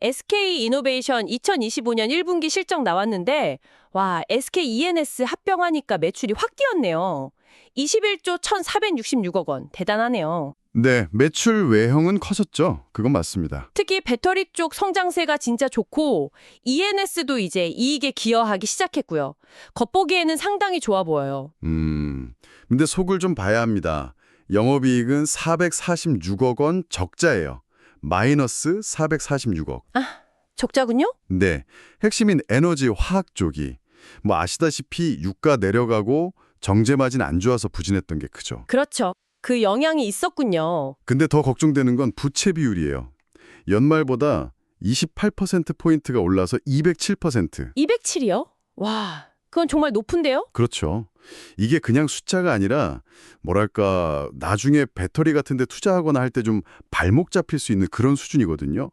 SK이노베이션 2025년 1분기 실적 나왔는데 와, SK E&S 합병하니까 매출이 확 뛰었네요. 21조 1,466억 원. 대단하네요. 네, 매출 외형은 커졌죠. 그건 맞습니다. 특히 배터리 쪽 성장세가 진짜 좋고 E&S도 이제 이익에 기여하기 시작했고요. 겉보기에는 상당히 좋아 보여요. 근데 속을 좀 봐야 합니다. 영업이익은 446억 원 적자예요. 마이너스 446억. 적자군요? 네, 핵심인 에너지 화학 쪽이 아시다시피 유가 내려가고 정제 마진 안 좋아서 부진했던 게 크죠. 그렇죠. 그 영향이 있었군요. 근데 더 걱정되는 건 부채 비율이에요. 연말보다 28%포인트가 올라서 207%. 207이요? 와, 그건 정말 높은데요? 그렇죠. 이게 그냥 숫자가 아니라 나중에 배터리 같은 데 투자하거나 할 때 좀 발목 잡힐 수 있는 그런 수준이거든요.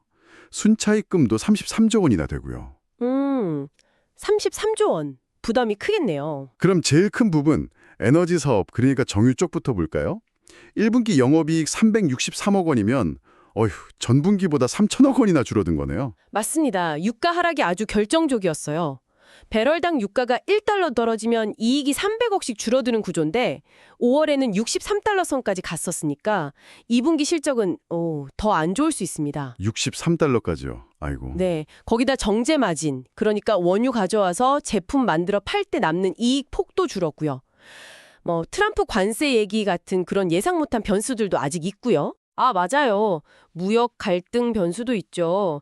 순차익금도 33조 원이나 되고요. 33조 원. 부담이 크겠네요. 그럼 제일 큰 부분, 에너지 사업, 그러니까 정유 쪽부터 볼까요? 1분기 영업이익 363억 원이면 전분기보다 3천억 원이나 줄어든 거네요. 맞습니다. 유가 하락이 아주 결정적이었어요. 배럴당 유가가 1달러 떨어지면 이익이 300억씩 줄어드는 구조인데 5월에는 63달러 선까지 갔었으니까 2분기 실적은 더 안 좋을 수 있습니다. 63달러까지요. 아이고. 네, 거기다 정제 마진, 그러니까 원유 가져와서 제품 만들어 팔 때 남는 이익 폭도 줄었고요. 트럼프 관세 얘기 같은 그런 예상 못한 변수들도 아직 있고요. 아, 맞아요. 무역 갈등 변수도 있죠.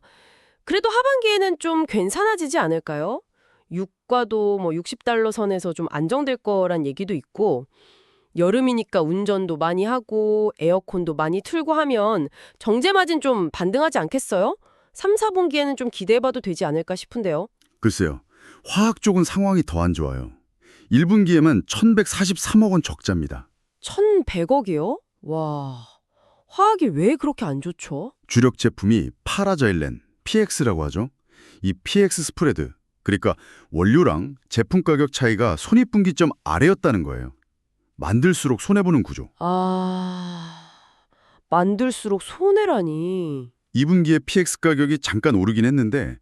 그래도 하반기에는 좀 괜찮아지지 않을까요? 유가도 60달러 선에서 좀 안정될 거란 얘기도 있고 여름이니까 운전도 많이 하고 에어컨도 많이 틀고 하면 정제 마진 좀 반등하지 않겠어요? 3, 4분기에는 좀 기대해봐도 되지 않을까 싶은데요. 글쎄요. 화학 쪽은 상황이 더 안 좋아요. 1분기에만 1,143억 원 적자입니다. 1,100억이요? 와, 화학이 왜 그렇게 안 좋죠? 주력 제품이 파라자일렌, PX라고 하죠. 이 PX 스프레드, 그러니까 원료랑 제품 가격 차이가 손익분기점 아래였다는 거예요. 만들수록 손해보는 구조. 만들수록 손해라니. 2분기에 PX 가격이 잠깐 오르긴 했는데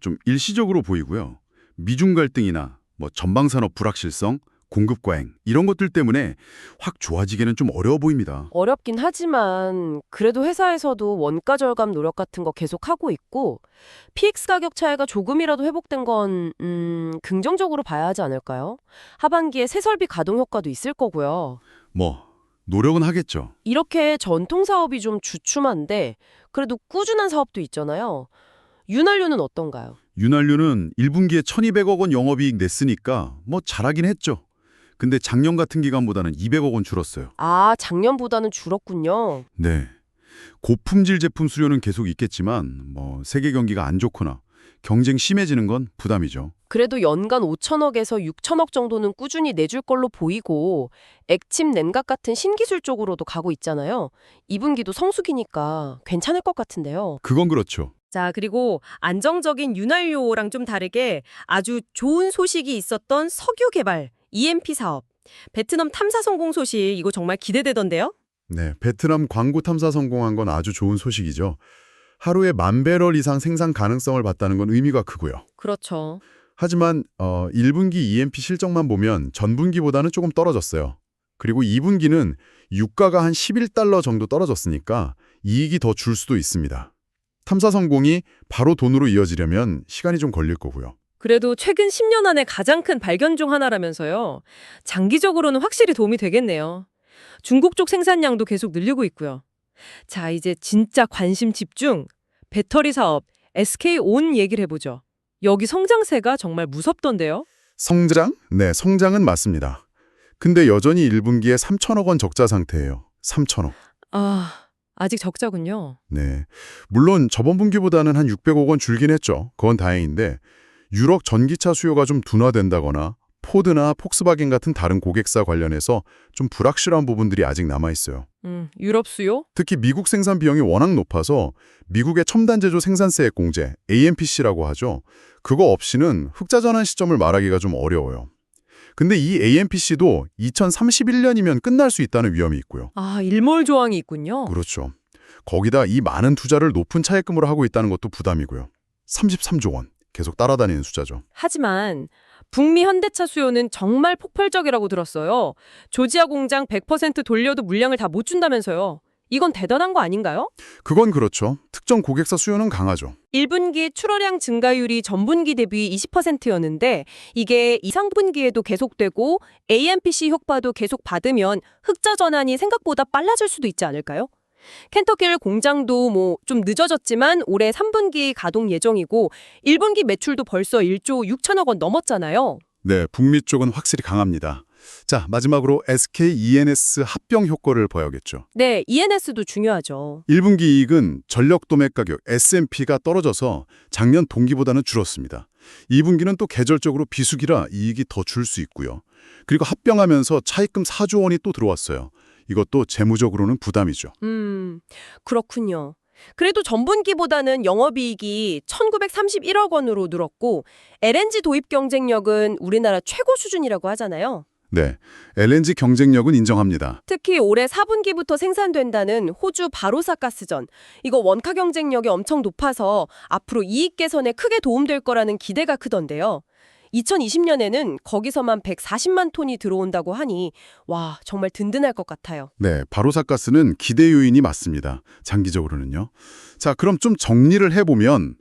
좀 일시적으로 보이고요. 미중 갈등이나 전방산업 불확실성, 공급 과잉 이런 것들 때문에 확 좋아지기는 좀 어려워 보입니다. 어렵긴 하지만 그래도 회사에서도 원가 절감 노력 같은 거 계속하고 있고 PX 가격 차이가 조금이라도 회복된 건 긍정적으로 봐야 하지 않을까요? 하반기에 새 설비 가동 효과도 있을 거고요. 노력은 하겠죠. 이렇게 전통 사업이 좀 주춤한데 그래도 꾸준한 사업도 있잖아요. 윤활유는 어떤가요? 윤활유는 1분기에 1,200억 원 영업이익 냈으니까 잘하긴 했죠. 근데 작년 같은 기간보다는 200억 원 줄었어요. 아, 작년보다는 줄었군요. 네. 고품질 제품 수요는 계속 있겠지만 세계 경기가 안 좋거나 경쟁 심해지는 건 부담이죠. 그래도 연간 5천억에서 6천억 정도는 꾸준히 내줄 걸로 보이고 액침 냉각 같은 신기술 쪽으로도 가고 있잖아요. 2분기도 성수기니까 괜찮을 것 같은데요. 그건 그렇죠. 자, 그리고 안정적인 윤활유랑 좀 다르게 아주 좋은 소식이 있었던 석유 개발, EMP 사업. 베트남 탐사 성공 소식 이거 정말 기대되던데요? 네, 베트남 광구 탐사 성공한 건 아주 좋은 소식이죠. 하루에 10,000배럴 이상 생산 가능성을 봤다는 건 의미가 크고요. 그렇죠. 하지만 1분기 EMP 실적만 보면 전분기보다는 조금 떨어졌어요. 그리고 2분기는 유가가 한 11달러 정도 떨어졌으니까 이익이 더 줄 수도 있습니다. 탐사 성공이 바로 돈으로 이어지려면 시간이 좀 걸릴 거고요. 그래도 최근 10년 안에 가장 큰 발견 중 하나라면서요. 장기적으로는 확실히 도움이 되겠네요. 중국 쪽 생산량도 계속 늘리고 있고요. 자, 이제 진짜 관심 집중. 배터리 사업 SK온 얘기를 해보죠. 여기 성장세가 정말 무섭던데요. 성장? 네, 성장은 맞습니다. 근데 여전히 1분기에 3천억 원 적자 상태예요. 3천억. 아직 적자군요. 네. 물론 저번 분기보다는 한 600억 원 줄긴 했죠. 그건 다행인데 유럽 전기차 수요가 좀 둔화된다거나 포드나 폭스바겐 같은 다른 고객사 관련해서 좀 불확실한 부분들이 아직 남아있어요. 유럽 수요? 특히 미국 생산 비용이 워낙 높아서 미국의 첨단 제조 생산세액 공제, AMPC라고 하죠. 그거 없이는 흑자 전환 시점을 말하기가 좀 어려워요. 근데 이 AMPC도 2031년이면 끝날 수 있다는 위험이 있고요. 일몰 조항이 있군요. 그렇죠. 거기다 이 많은 투자를 높은 차입금으로 하고 있다는 것도 부담이고요. 33조 원. 계속 따라다니는 숫자죠. 하지만 북미 현대차 수요는 정말 폭발적이라고 들었어요. 조지아 공장 100% 돌려도 물량을 다 못 준다면서요. 이건 대단한 거 아닌가요? 그건 그렇죠. 특정 고객사 수요는 강하죠. 1분기 출하량 증가율이 전분기 대비 20%였는데 이게 2, 3분기에도 계속되고 AMPC 효과도 계속 받으면 흑자 전환이 생각보다 빨라질 수도 있지 않을까요? 켄터키일 공장도 좀 늦어졌지만 올해 3분기 가동 예정이고 1분기 매출도 벌써 1조 6천억 원 넘었잖아요. 네, 북미 쪽은 확실히 강합니다. 자, 마지막으로 SK E&S 합병 효과를 봐야겠죠. 네, ENS도 중요하죠. 1분기 이익은 전력 도매 가격 S&P가 떨어져서 작년 동기보다는 줄었습니다. 2분기는 또 계절적으로 비수기라 이익이 더 줄 수 있고요. 그리고 합병하면서 차입금 4조 원이 또 들어왔어요. 이것도 재무적으로는 부담이죠. 그렇군요. 그래도 전분기보다는 영업이익이 1931억 원으로 늘었고 LNG 도입 경쟁력은 우리나라 최고 수준이라고 하잖아요. 네, LNG 경쟁력은 인정합니다. 특히 올해 4분기부터 생산된다는 호주 바로사 가스전. 이거 원가 경쟁력이 엄청 높아서 앞으로 이익 개선에 크게 도움될 거라는 기대가 크던데요. 2020년에는 거기서만 140만 톤이 들어온다고 하니 와, 정말 든든할 것 같아요. 네, 바로사가스는 기대 요인이 맞습니다. 장기적으로는요. 자, 그럼 좀 정리를 해보면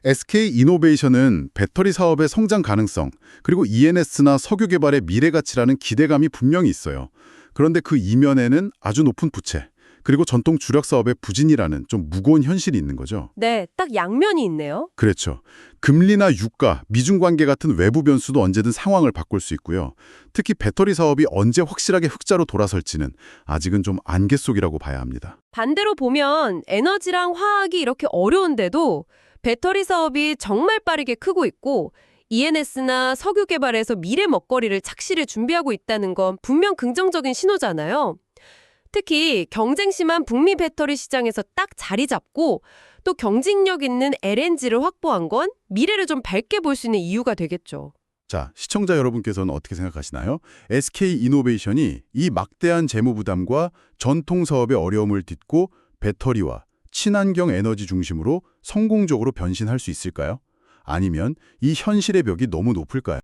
SK 이노베이션은 배터리 사업의 성장 가능성, 그리고 ENS나 석유 개발의 미래 가치라는 기대감이 분명히 있어요. 그런데 그 이면에는 아주 높은 부채, 그리고 전통 주력 사업의 부진이라는 좀 무거운 현실이 있는 거죠. 네, 딱 양면이 있네요. 그렇죠. 금리나 유가, 미중 관계 같은 외부 변수도 언제든 상황을 바꿀 수 있고요. 특히 배터리 사업이 언제 확실하게 흑자로 돌아설지는 아직은 좀 안개 속이라고 봐야 합니다. 반대로 보면 에너지랑 화학이 이렇게 어려운데도 배터리 사업이 정말 빠르게 크고 있고 ENS나 석유 개발에서 미래 먹거리를 착실히 준비하고 있다는 건 분명 긍정적인 신호잖아요. 특히 경쟁 심한 북미 배터리 시장에서 딱 자리 잡고 또 경쟁력 있는 LNG를 확보한 건 미래를 좀 밝게 볼 수 있는 이유가 되겠죠. 자, 시청자 여러분께서는 어떻게 생각하시나요? SK 이노베이션이 이 막대한 재무 부담과 전통 사업의 어려움을 딛고 배터리와 친환경 에너지 중심으로 성공적으로 변신할 수 있을까요? 아니면 이 현실의 벽이 너무 높을까요?